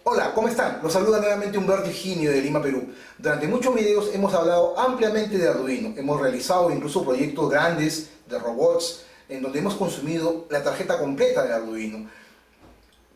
Hola, ¿cómo están? Los saluda nuevamente Humberto Higinio de Lima, Perú. Durante muchos videos hemos hablado ampliamente de Arduino. Hemos realizado incluso proyectos grandes de robots en donde hemos consumido la tarjeta completa de Arduino.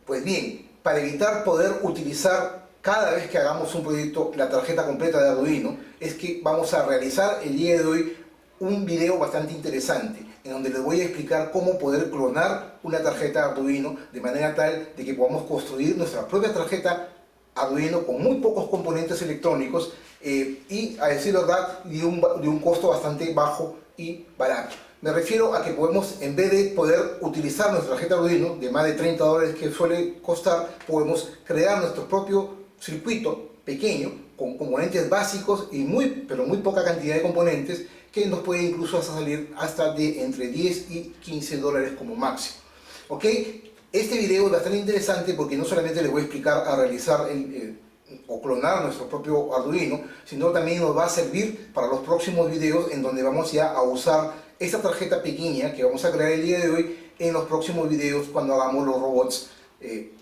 Pues bien, para evitar poder utilizar cada vez que hagamos un proyecto la tarjeta completa de Arduino, es que vamos a realizar el día de hoy un video bastante interesante en donde les voy a explicar cómo poder clonar una tarjeta Arduino de manera tal de que podamos construir nuestra propia tarjeta Arduino con muy pocos componentes electrónicos y, a decir la verdad, de un costo bastante bajo y barato. Me refiero a que podemos, en vez de poder utilizar nuestra tarjeta Arduino de más de $30 que suele costar, podemos crear nuestro propio circuito pequeño con componentes básicos y muy poca cantidad de componentes que nos puede incluso hasta salir hasta de entre 10 y $15 como máximo. ¿Ok? Este video es bastante interesante porque no solamente les voy a explicar a realizar o clonar nuestro propio Arduino, sino también nos va a servir para los próximos videos en donde vamos ya a usar esta tarjeta pequeña que vamos a crear el día de hoy en los próximos videos cuando hagamos los robots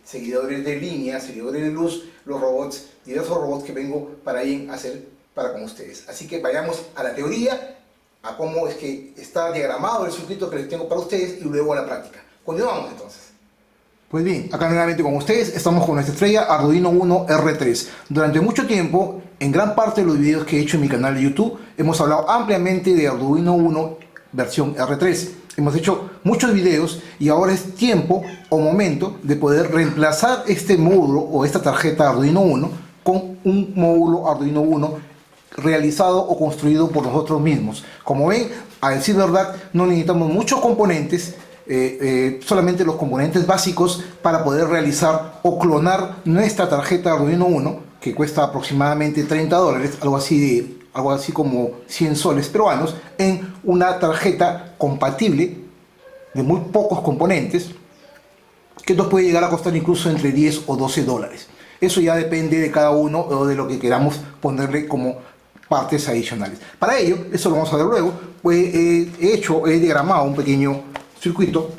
seguidores de línea, seguidores de luz, los robots, diversos robots que vengo para ir a hacer para con ustedes. Así que vayamos a la teoría, a cómo es que está diagramado el circuito que les tengo para ustedes y luego a la práctica. Continuamos entonces. Pues bien, acá nuevamente con ustedes estamos con nuestra estrella Arduino Uno R3. Durante mucho tiempo, en gran parte de los videos que he hecho en mi canal de YouTube, hemos hablado ampliamente de Arduino Uno versión R3. Hemos hecho muchos videos y ahora es tiempo o momento de poder reemplazar este módulo o esta tarjeta Arduino Uno con un módulo Arduino Uno realizado o construido por nosotros mismos. Como ven, a decir verdad, no necesitamos muchos componentes, solamente los componentes básicos para poder realizar o clonar nuestra tarjeta Arduino Uno, que cuesta aproximadamente $30, algo así como 100 soles peruanos, en una tarjeta compatible de muy pocos componentes, que nos puede llegar a costar incluso entre 10 o $12. Eso ya depende de cada uno o de lo que queramos ponerle como partes adicionales. Para ello, eso lo vamos a ver luego, pues he diagramado un pequeño circuito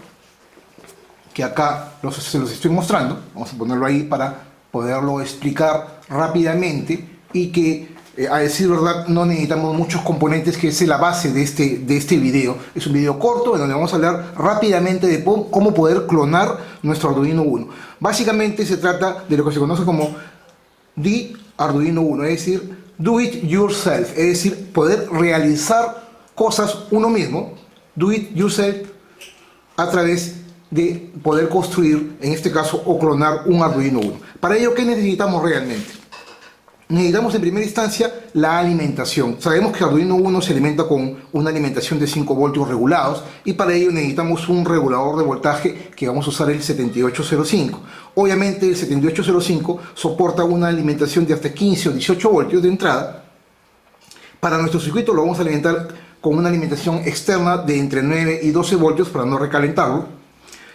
que acá se los estoy mostrando. Vamos a ponerlo ahí para poderlo explicar rápidamente y que, a decir verdad, no necesitamos muchos componentes, que es la base de este video. Es un video corto en donde vamos a hablar rápidamente de cómo poder clonar nuestro Arduino Uno. Básicamente se trata de lo que se conoce como The Arduino Uno, es decir, do it yourself, es decir, poder realizar cosas uno mismo, do it yourself, a través de poder construir, en este caso, o clonar un Arduino Uno. Para ello, ¿qué necesitamos realmente? Necesitamos en primera instancia la alimentación. Sabemos que Arduino Uno se alimenta con una alimentación de 5 voltios regulados y para ello necesitamos un regulador de voltaje que vamos a usar el 7805. Obviamente el 7805 soporta una alimentación de hasta 15 o 18 voltios de entrada. Para nuestro circuito lo vamos a alimentar con una alimentación externa de entre 9 y 12 voltios para no recalentarlo.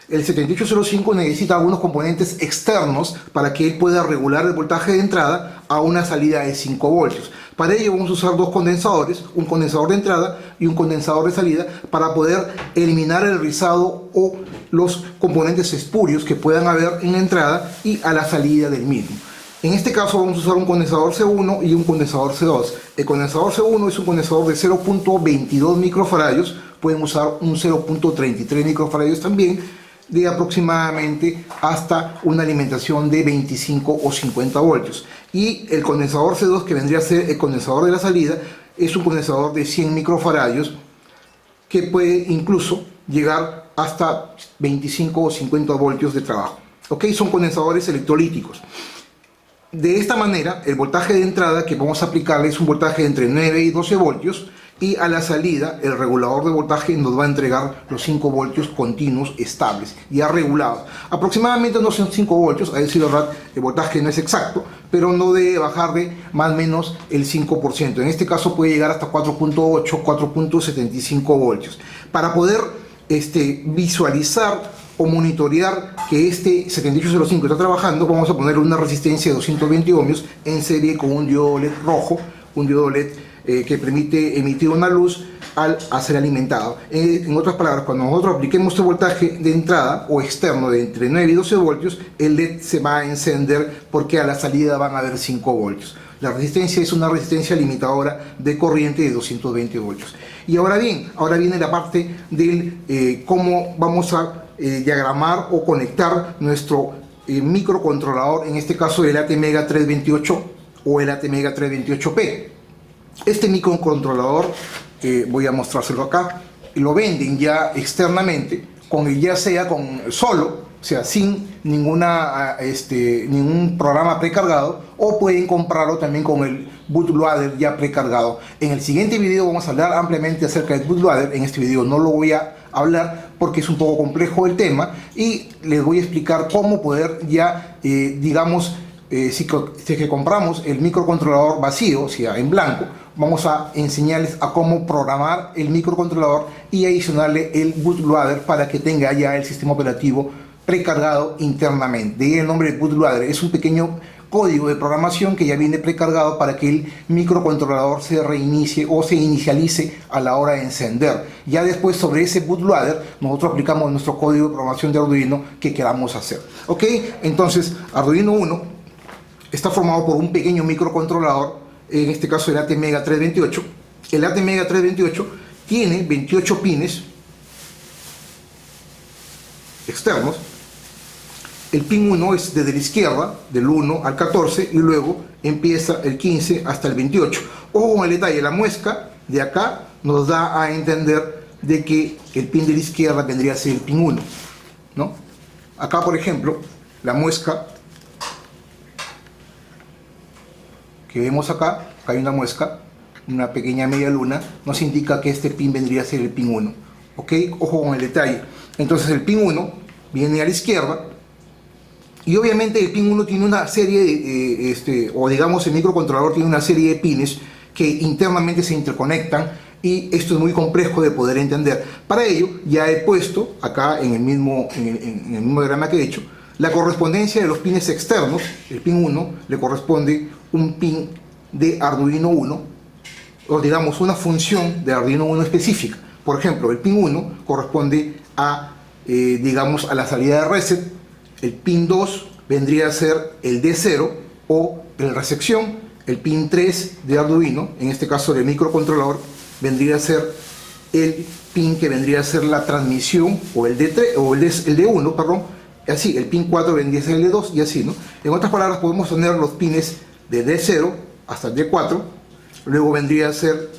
El 7805 necesita algunos componentes externos para que él pueda regular el voltaje de entrada a una salida de 5 voltios. Para ello vamos a usar dos condensadores, un condensador de entrada y un condensador de salida, para poder eliminar el rizado o los componentes espurios que puedan haber en la entrada y a la salida del mismo. En este caso vamos a usar un condensador C1 y un condensador C2. El condensador C1 es un condensador de 0.22 microfaradios, pueden usar un 0.33 microfaradios también, de aproximadamente hasta una alimentación de 25 o 50 voltios. Y el condensador C2, que vendría a ser el condensador de la salida, es un condensador de 100 microfaradios que puede incluso llegar hasta 25 o 50 voltios de trabajo. ¿Ok? Son condensadores electrolíticos. De esta manera, el voltaje de entrada que vamos a aplicarle es un voltaje de entre 9 y 12 voltios, y a la salida el regulador de voltaje nos va a entregar los 5 voltios continuos estables, ya regulados. Aproximadamente no son 5 voltios, a decir la verdad, el voltaje no es exacto, pero no debe bajar de más o menos el 5%. En este caso puede llegar hasta 4.8, 4.75 voltios. Para poder visualizar o monitorear que este 7805 está trabajando, vamos a poner una resistencia de 220 ohmios en serie con un diodo LED rojo, un diodo LED que permite emitir una luz al ser alimentado. En otras palabras, cuando nosotros apliquemos este voltaje de entrada o externo de entre 9 y 12 voltios, el LED se va a encender porque a la salida van a haber 5 voltios. La resistencia es una resistencia limitadora de corriente de 220 voltios. Y ahora bien, ahora viene la parte del cómo vamos a diagramar o conectar nuestro microcontrolador, en este caso el ATmega 328 o el ATmega 328P. Este microcontrolador, voy a mostrárselo acá, lo venden ya externamente, ya sea con solo, o sea, sin ningún programa precargado, o pueden comprarlo también con el bootloader ya precargado. En el siguiente video vamos a hablar ampliamente acerca del bootloader. En este video no lo voy a hablar porque es un poco complejo el tema, y les voy a explicar cómo poder ya, digamos, si que compramos el microcontrolador vacío, o sea, en blanco, vamos a enseñarles a cómo programar el microcontrolador y adicionarle el bootloader para que tenga ya el sistema operativo precargado internamente. De ahí el nombre de bootloader, es un pequeño código de programación que ya viene precargado para que el microcontrolador se reinicie o se inicialice a la hora de encender. Ya después, sobre ese bootloader, nosotros aplicamos nuestro código de programación de Arduino que queramos hacer. Ok, entonces Arduino Uno está formado por un pequeño microcontrolador, en este caso el ATmega 328. El ATmega 328 tiene 28 pines externos. El pin 1 es desde la izquierda, del 1 al 14, y luego empieza el 15 hasta el 28. Ojo con el detalle, la muesca de acá nos da a entender de que el pin de la izquierda vendría a ser el pin 1, ¿no? Acá, por ejemplo, la muesca que vemos acá hay una muesca, una pequeña media luna, nos indica que este pin vendría a ser el pin 1. ¿Ok? Ojo con el detalle. Entonces el pin 1 viene a la izquierda, y obviamente el pin 1 tiene una serie de, o digamos el microcontrolador tiene una serie de pines que internamente se interconectan, y esto es muy complejo de poder entender. Para ello ya he puesto acá en el mismo diagrama que he hecho la correspondencia de los pines externos. El pin 1 le corresponde un pin de Arduino 1, o digamos una función de Arduino 1 específica. Por ejemplo, el pin 1 corresponde a, digamos, a la salida de reset. El pin 2 vendría a ser el D0 o el recepción. El pin 3 de Arduino, en este caso del microcontrolador, vendría a ser el pin que vendría a ser la transmisión, o el D3 o el D1, perdón. Así, el pin 4 vendría a ser el D2 y así, ¿no? En otras palabras, podemos tener los pines de D0 hasta el D4. Luego vendría a ser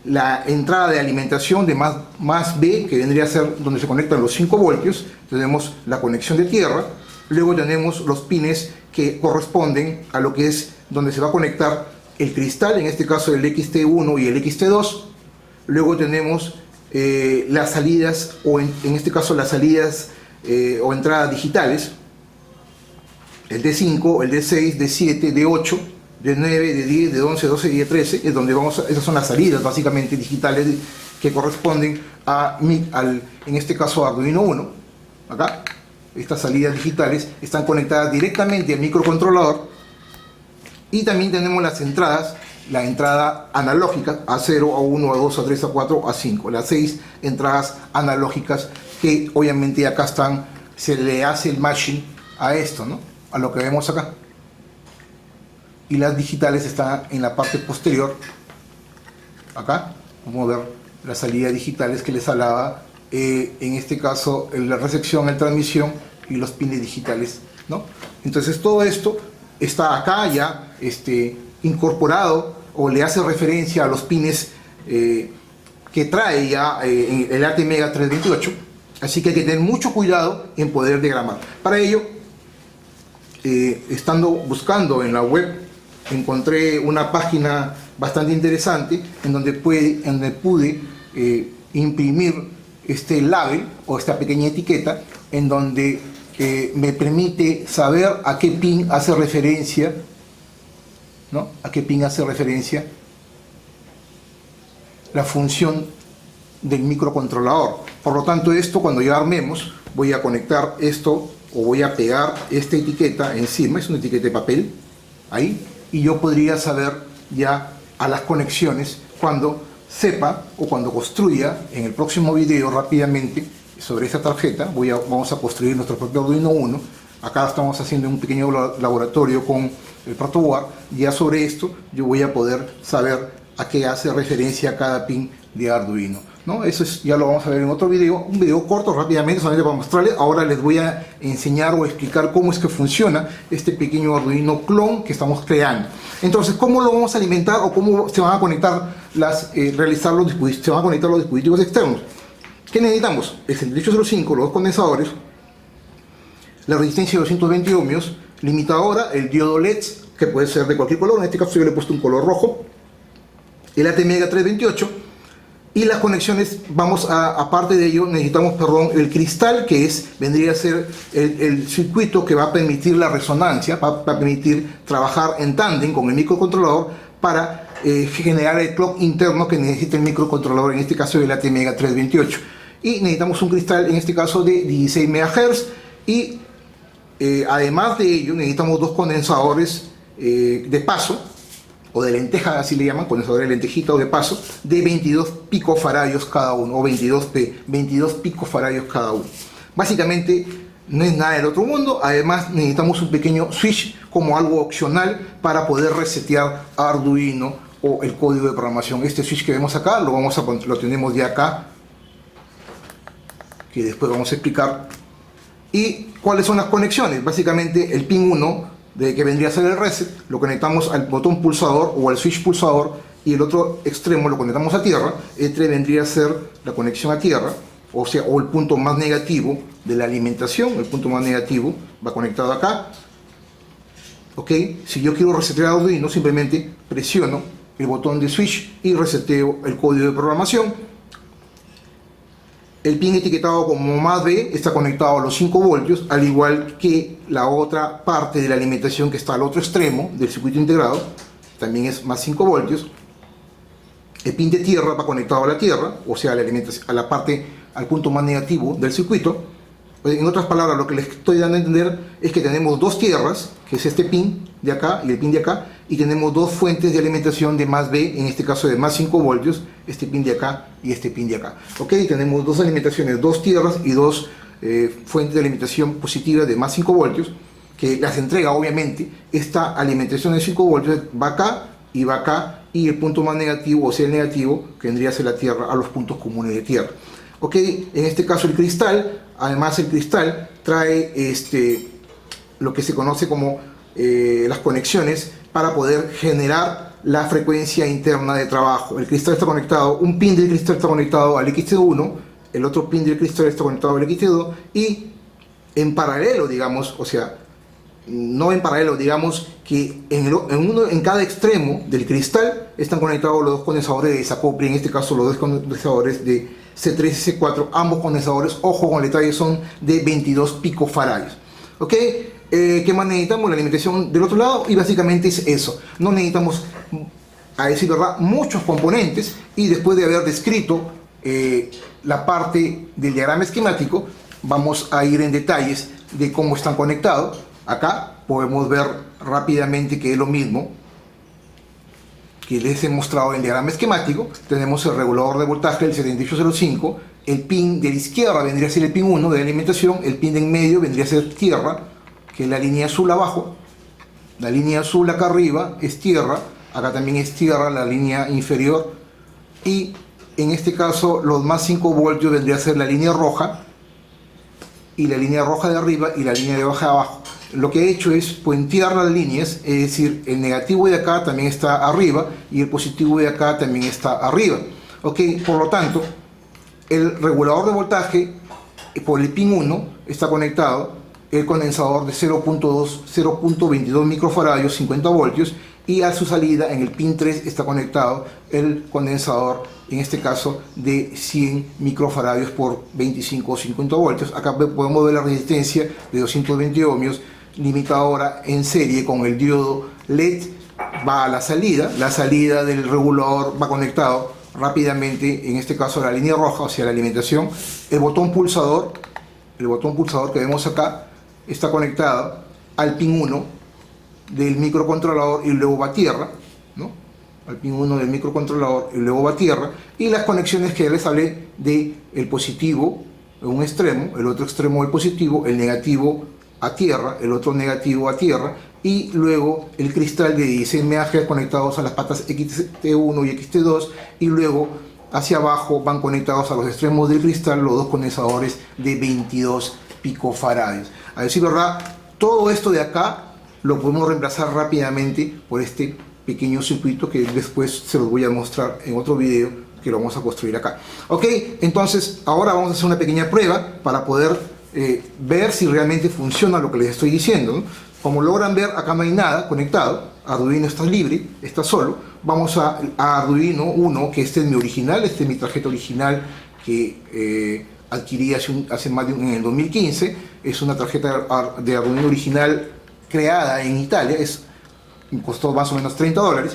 la entrada de alimentación de más B, que vendría a ser donde se conectan los 5 voltios. Tenemos la conexión de tierra. Luego tenemos los pines que corresponden a lo que es donde se va a conectar el cristal, en este caso el XT1 y el XT2. Luego tenemos las salidas, o en este caso las salidas o entradas digitales, el D5, el D6, D7, D8, D9, D10, D11, D12 y D13, es donde esas son las salidas básicamente digitales que corresponden en este caso a Arduino 1. Acá, estas salidas digitales están conectadas directamente al microcontrolador. Y también tenemos las entradas, la entrada analógica A0, A1, A2, A3, A4, A5, las 6 entradas analógicas que obviamente acá están, se le hace el matching a esto, ¿no? A lo que vemos acá. Y las digitales están en la parte posterior. Acá vamos a ver las salidas digitales que les hablaba, en este caso la recepción, la transmisión y los pines digitales, ¿no? Entonces todo esto está acá ya incorporado, o le hace referencia a los pines que trae ya el ATmega 328. Así que hay que tener mucho cuidado en poder diagramar. Para ello, estando buscando en la web, encontré una página bastante interesante en donde pude imprimir este label o esta pequeña etiqueta, en donde me permite saber a qué pin hace referencia, ¿no? A qué pin hace referencia la función del microcontrolador. Por lo tanto, esto, cuando ya armemos, voy a conectar esto, o voy a pegar esta etiqueta encima. Es una etiqueta de papel ahí, y yo podría saber ya a las conexiones cuando sepa o cuando construya en el próximo video rápidamente sobre esta tarjeta. Vamos a construir nuestro propio Arduino Uno. Acá estamos haciendo un pequeño laboratorio con el protoboard. Ya sobre esto yo voy a poder saber a qué hace referencia cada pin de Arduino, ¿no? Eso ya lo vamos a ver en otro video, un video corto rápidamente solamente para mostrarles. Ahora les voy a enseñar o explicar cómo es que funciona este pequeño Arduino clon que estamos creando. Entonces, ¿cómo lo vamos a alimentar o cómo se van a conectar se van a conectar los dispositivos externos? ¿Qué necesitamos? El 7805, los dos condensadores, la resistencia de 220 ohmios, limitadora, el diodo LED, que puede ser de cualquier color, en este caso yo le he puesto un color rojo, el ATmega 328, y las conexiones, aparte de ello, necesitamos, el cristal, que vendría a ser el circuito que va a permitir la resonancia, va a permitir trabajar en tándem con el microcontrolador para generar el clock interno que necesita el microcontrolador, en este caso el ATmega 328. Y necesitamos un cristal, en este caso de 16 MHz, y además de ello necesitamos dos condensadores de paso, o de lenteja, así le llaman, condensadores de lentejita o de paso, de 22 picofaradios cada uno, o 22 picofaradios cada uno. Básicamente no es nada del otro mundo. Además necesitamos un pequeño switch como algo opcional para poder resetear Arduino o el código de programación. Este switch que vemos acá lo tenemos ya acá, que después vamos a explicar. ¿Y cuáles son las conexiones? Básicamente el pin 1, que vendría a ser el reset, lo conectamos al botón pulsador o al switch pulsador, y el otro extremo lo conectamos a tierra. Este vendría a ser la conexión a tierra, o el punto más negativo de la alimentación. El punto más negativo va conectado acá. Ok, si yo quiero resetear Arduino, simplemente presiono el botón de switch y reseteo el código de programación. El pin etiquetado como más B está conectado a los 5 voltios, al igual que la otra parte de la alimentación que está al otro extremo del circuito integrado, también es más 5 voltios. El pin de tierra va conectado a la tierra, o sea, al punto más negativo del circuito. En otras palabras, lo que les estoy dando a entender es que tenemos dos tierras, que es este pin de acá y el pin de acá, y tenemos dos fuentes de alimentación de más B, en este caso de más 5 voltios, este pin de acá y este pin de acá. Ok, tenemos dos alimentaciones, dos tierras y dos fuentes de alimentación positiva de más 5 voltios, que las entrega obviamente. Esta alimentación de 5 voltios va acá, y el punto más negativo, o sea el negativo, que vendría a ser la tierra, a los puntos comunes de tierra. Ok, en este caso el cristal, además el cristal trae lo que se conoce como las conexiones para poder generar la frecuencia interna de trabajo. El cristal está conectado, un pin del cristal está conectado al XT1, el otro pin del cristal está conectado al XT2, y en paralelo, digamos, o sea, no en paralelo, digamos que en cada extremo del cristal están conectados los dos condensadores de desacople, en este caso los dos condensadores de C3 y C4, ambos condensadores, ojo con el detalle, son de 22 picofaradios. ¿Ok? ¿Qué más necesitamos? La alimentación del otro lado, y básicamente es eso. No necesitamos, a decir verdad, muchos componentes, y después de haber descrito la parte del diagrama esquemático, vamos a ir en detalles de cómo están conectados. Acá podemos ver rápidamente que es lo mismo que les he mostrado en el diagrama esquemático. Tenemos el regulador de voltaje, el 7805, el pin de la izquierda vendría a ser el pin 1 de la alimentación, el pin de en medio vendría a ser tierra, que es la línea azul abajo, la línea azul acá arriba es tierra, acá también es tierra, la línea inferior, y en este caso los más 5 voltios vendría a ser la línea roja, y la línea roja de arriba y la línea de baja de abajo. Lo que he hecho es puentear las líneas, es decir, el negativo de acá también está arriba y el positivo de acá también está arriba. Ok, por lo tanto, el regulador de voltaje por el pin 1 está conectado el condensador de 0.22 microfaradios, 50 voltios, y a su salida en el pin 3 está conectado el condensador, en este caso de 100 microfaradios por 25 o 50 voltios. Acá podemos ver la resistencia de 220 ohmios, limitadora en serie con el diodo LED, va a la salida del regulador va conectado rápidamente, en este caso a la línea roja, o sea la alimentación. El botón pulsador que vemos acá está conectado al pin 1 del microcontrolador y luego va a tierra, ¿no? al pin 1 del microcontrolador y luego va a tierra, y las conexiones que ya les hablé de el positivo en un extremo, el otro extremo del positivo, el negativo a tierra, el otro negativo a tierra, y luego el cristal de 16 MHz conectados a las patas XT1 y XT2, y luego hacia abajo van conectados a los extremos del cristal los dos condensadores de 22 picofarads. A decir verdad, todo esto de acá lo podemos reemplazar rápidamente por este pequeño circuito que después se los voy a mostrar en otro video que lo vamos a construir acá. Ok, entonces ahora vamos a hacer una pequeña prueba para poder ver si realmente funciona lo que les estoy diciendo, ¿no? Como logran ver, acá no hay nada conectado, Arduino está libre, está solo. Vamos a Arduino 1, que este es mi original, este es mi tarjeta original que adquirí hace más de en el 2015. Es una tarjeta de Arduino original creada en Italia, costó más o menos $30.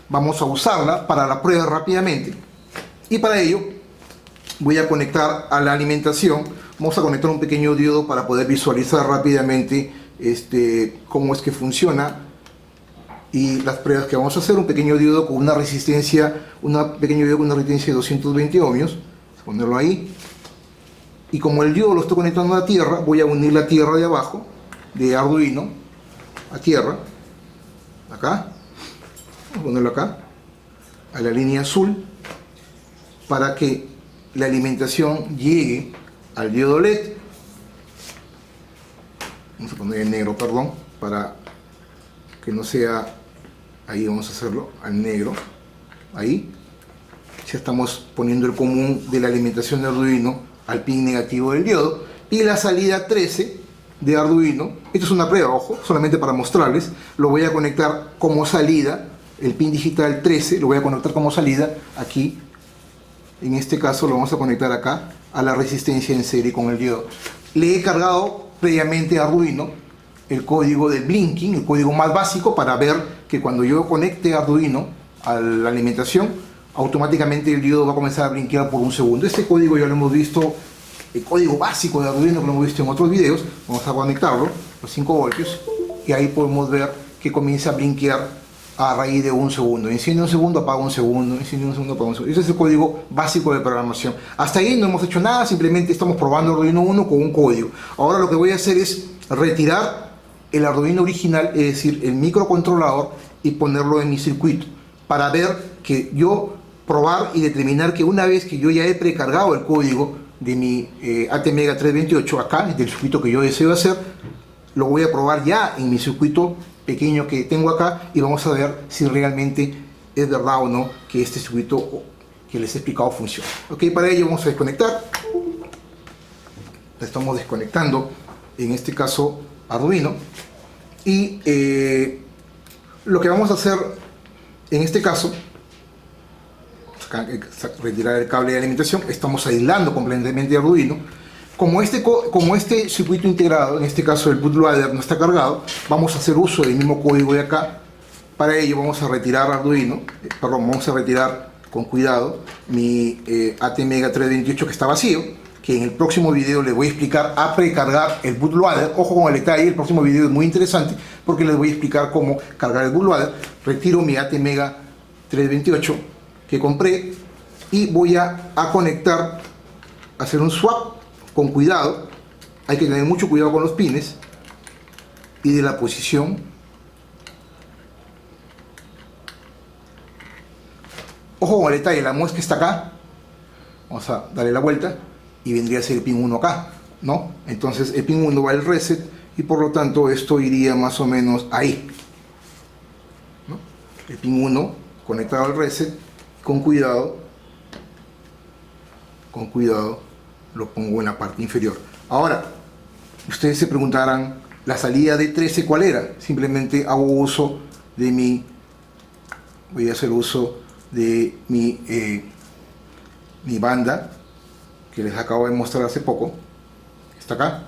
Vamos a usarla para la prueba rápidamente, y para ello voy a conectar a la alimentación. Vamos a conectar un pequeño diodo para poder visualizar rápidamente cómo es que funciona y las pruebas que vamos a hacer. Un pequeño diodo con una resistencia, de 220 ohmios. Vamos a ponerlo ahí, y como el diodo lo estoy conectando a tierra, voy a unir la tierra de abajo de Arduino a tierra, acá, vamos a ponerlo acá, a la línea azul, para que la alimentación llegue al diodo LED. Vamos a poner en negro, perdón, para que no sea, ahí vamos a hacerlo al negro, ahí. Ya estamos poniendo el común de la alimentación de Arduino al pin negativo del diodo, y la salida 13 de Arduino, esto es una prueba, ojo, solamente para mostrarles, lo voy a conectar como salida, el pin digital 13 lo voy a conectar como salida aquí. En este caso lo vamos a conectar acá a la resistencia en serie con el diodo. Le he cargado previamente a Arduino el código de blinking, el código más básico, para ver que cuando yo conecte Arduino a la alimentación, automáticamente el diodo va a comenzar a blinkear por un segundo. Este código ya lo hemos visto, el código básico de Arduino, que lo hemos visto en otros videos. Vamos a conectarlo, los 5 voltios, y ahí podemos ver que comienza a blinkear a raíz de un segundo. Enciende un segundo, apaga un segundo, enciende un segundo, apaga un segundo. Ese es el código básico de programación. Hasta ahí no hemos hecho nada, simplemente estamos probando Arduino 1 con un código. Ahora lo que voy a hacer es retirar el Arduino original, es decir, el microcontrolador, y ponerlo en mi circuito, para ver que yo probar y determinar que una vez que yo ya he precargado el código de mi ATmega 328 acá, del circuito que yo deseo hacer, lo voy a probar ya en mi circuito pequeño que tengo acá, y vamos a ver si realmente es verdad o no que este circuito que les he explicado funciona. Ok, para ello vamos a desconectar. Estamos desconectando, en este caso, Arduino, y lo que vamos a hacer en este caso, retirar el cable de alimentación. Estamos aislando completamente Arduino. Como este circuito integrado, en este caso el bootloader, no está cargado, vamos a hacer uso del mismo código de acá. Para ello vamos a retirar Arduino, vamos a retirar con cuidado mi ATmega 328 que está vacío, que en el próximo video les voy a explicar a precargar el bootloader. Ojo con el detalle, el próximo video es muy interesante porque les voy a explicar cómo cargar el bootloader. Retiro mi ATmega 328 que compré y voy a conectar, hacer un swap con cuidado. Hay que tener mucho cuidado con los pines y de la posición. Ojo con el detalle, la muesca está acá. Vamos a darle la vuelta y vendría a ser el pin 1 acá, ¿no? Entonces el pin 1 va al reset y por lo tanto esto iría más o menos ahí, ¿no? El pin 1 conectado al reset, con cuidado lo pongo en la parte inferior. Ahora, ustedes se preguntarán, ¿la salida de 13 cuál era? Simplemente hago uso de voy a hacer uso de mi banda que les acabo de mostrar hace poco, está acá,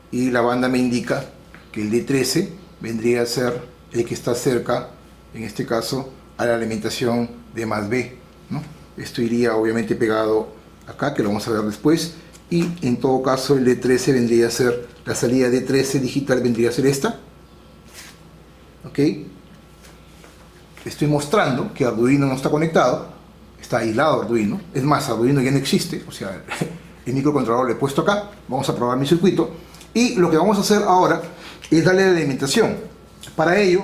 y la banda me indica que el de 13 vendría a ser el que está cerca, en este caso, a la alimentación de más B, ¿no? Esto iría obviamente pegado acá, que lo vamos a ver después, y en todo caso el de 13 vendría a ser, la salida de 13 digital vendría a ser esta, ok. estoy mostrando que Arduino no está conectado, está aislado Arduino. Es más, Arduino ya no existe, o sea, el microcontrolador lo he puesto acá. Vamos a probar mi circuito. Y lo que vamos a hacer ahora es darle la alimentación. Para ello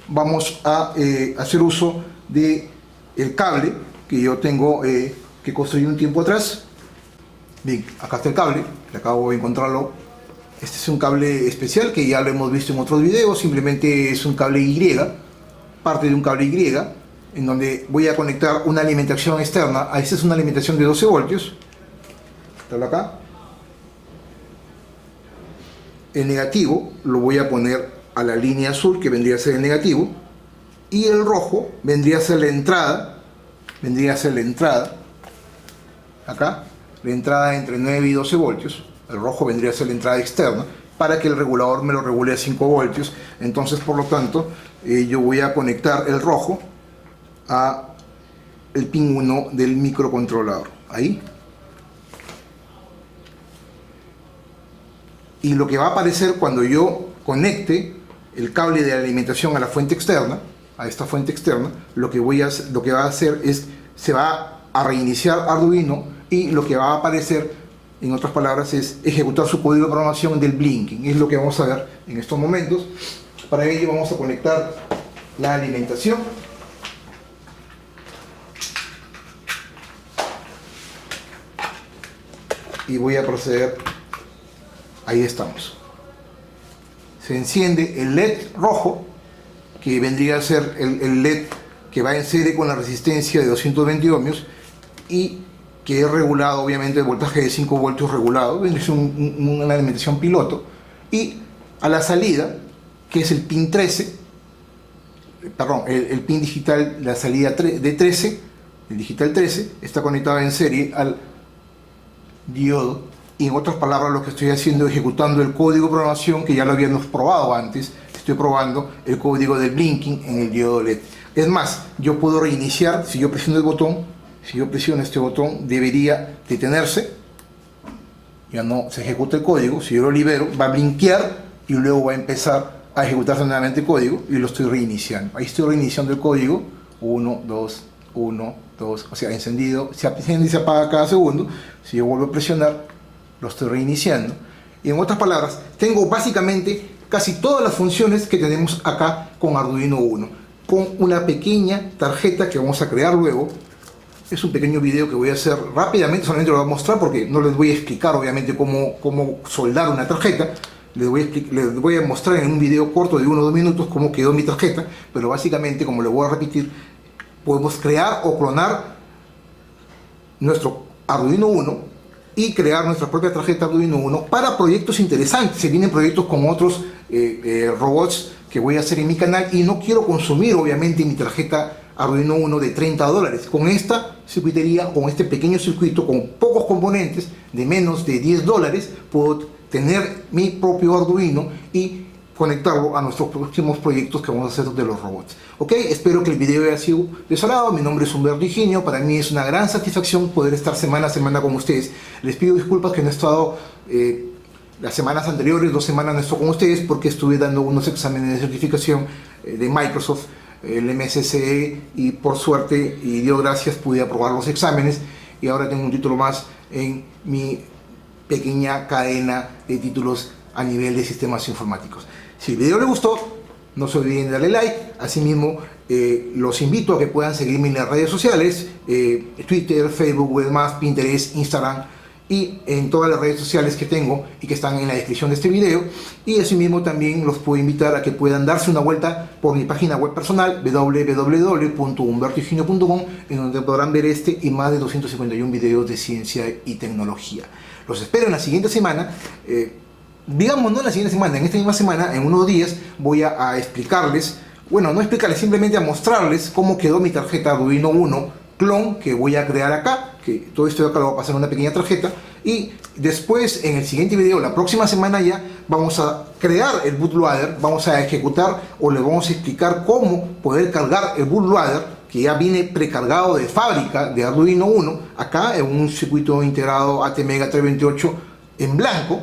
vamos a hacer uso de el cable que yo tengo que construí un tiempo atrás. Bien, acá está el cable, que acabo de encontrarlo. Este es un cable especial que ya lo hemos visto en otros videos. Simplemente es un cable Y, parte de un cable Y, en donde voy a conectar una alimentación externa. Esta es una alimentación de 12 voltios. Está acá. El negativo lo voy a poner a la línea azul, que vendría a ser el negativo, y el rojo vendría a ser la entrada. Acá, la entrada entre 9 y 12 voltios. El rojo vendría a ser la entrada externa, para que el regulador me lo regule a 5 voltios. Entonces, por lo tanto, yo voy a conectar el rojo a el pin 1 del microcontrolador. Ahí. Y lo que va a aparecer cuando yo conecte el cable de alimentación a la fuente externa, a esta fuente externa, lo que va a hacer es, se va a reiniciar Arduino, y lo que va a aparecer, en otras palabras, es ejecutar su código de programación del blinking. Es lo que vamos a ver en estos momentos. Para ello vamos a conectar la alimentación. Y voy a proceder. Ahí estamos. Se enciende el LED rojo, que vendría a ser el LED que va en serie con la resistencia de 220 ohmios y que es regulado, obviamente, el voltaje de 5 voltios regulado. Es una alimentación piloto. Y a la salida, que es el pin 13, perdón, el pin digital, la salida de 13, el digital 13, está conectado en serie al diodo. Y en otras palabras, lo que estoy haciendo es ejecutando el código de programación que ya lo habíamos probado antes. Estoy probando el código del blinking en el diodo LED. Es más, yo puedo reiniciar. Si yo presiono el botón, si yo presiono este botón, debería detenerse. Ya no se ejecuta el código. Si yo lo libero, va a blinkear y luego va a empezar a ejecutarse nuevamente el código, y lo estoy reiniciando. Ahí estoy reiniciando el código. 1, 2, 1, 2. O sea, encendido. Se enciende y se apaga cada segundo. Si yo vuelvo a presionar, lo estoy reiniciando. Y en otras palabras, tengo básicamente casi todas las funciones que tenemos acá con Arduino Uno, con una pequeña tarjeta que vamos a crear luego. Es un pequeño video que voy a hacer rápidamente, solamente lo voy a mostrar porque no les voy a explicar obviamente cómo soldar una tarjeta. Les voy a mostrar en un video corto de 1 o 2 minutos cómo quedó mi tarjeta, pero básicamente, como les voy a repetir, podemos crear o clonar nuestro Arduino Uno y crear nuestra propia tarjeta Arduino Uno para proyectos interesantes. Se vienen proyectos con otros robots que voy a hacer en mi canal, y no quiero consumir obviamente mi tarjeta Arduino Uno de $30. Con esta circuitería, con este pequeño circuito, con pocos componentes de menos de $10, puedo tener mi propio Arduino y conectarlo a nuestros próximos proyectos que vamos a hacer de los robots. Ok, espero que el video haya sido de su agrado. Mi nombre es Humberto Higinio. Para mí es una gran satisfacción poder estar semana a semana con ustedes. Les pido disculpas que no he estado las semanas anteriores, 2 semanas no estoy con ustedes, porque estuve dando unos exámenes de certificación de Microsoft, el MSCE, y por suerte y Dios gracias pude aprobar los exámenes, y ahora tengo un título más en mi pequeña cadena de títulos a nivel de sistemas informáticos. Si el video les gustó, no se olviden de darle like. Asimismo, los invito a que puedan seguirme en las redes sociales, Twitter, Facebook, Webmas, Pinterest, Instagram, y en todas las redes sociales que tengo y que están en la descripción de este video. Y asimismo también los puedo invitar a que puedan darse una vuelta por mi página web personal, www.humbertohiginio.com, en donde podrán ver este y más de 251 videos de ciencia y tecnología. Los espero en la siguiente semana. Digamos, no en la siguiente semana, en esta misma semana, en unos días, voy a explicarles, bueno, no explicarles, simplemente a mostrarles cómo quedó mi tarjeta Arduino Uno clon que voy a crear acá, que todo esto de acá lo voy a pasar en una pequeña tarjeta, y después en el siguiente video, la próxima semana ya, vamos a crear el bootloader, vamos a ejecutar o les vamos a explicar cómo poder cargar el bootloader, que ya viene precargado de fábrica de Arduino Uno, acá en un circuito integrado ATmega 328 en blanco.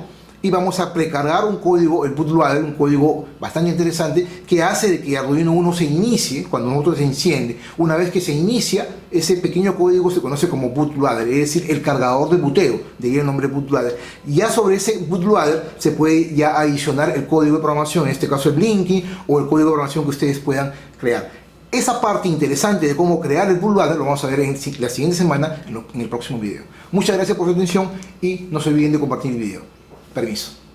y vamos a precargar un código, el bootloader, un código bastante interesante que hace de que Arduino Uno se inicie cuando nosotros se enciende. Una vez que se inicia, ese pequeño código se conoce como bootloader, es decir, el cargador de buteo, de ahí el nombre bootloader. Y ya sobre ese bootloader se puede ya adicionar el código de programación, en este caso el Blinky, o el código de programación que ustedes puedan crear. Esa parte interesante de cómo crear el bootloader lo vamos a ver en la siguiente semana en el próximo video. Muchas gracias por su atención y no se olviden de compartir el video. Permiso.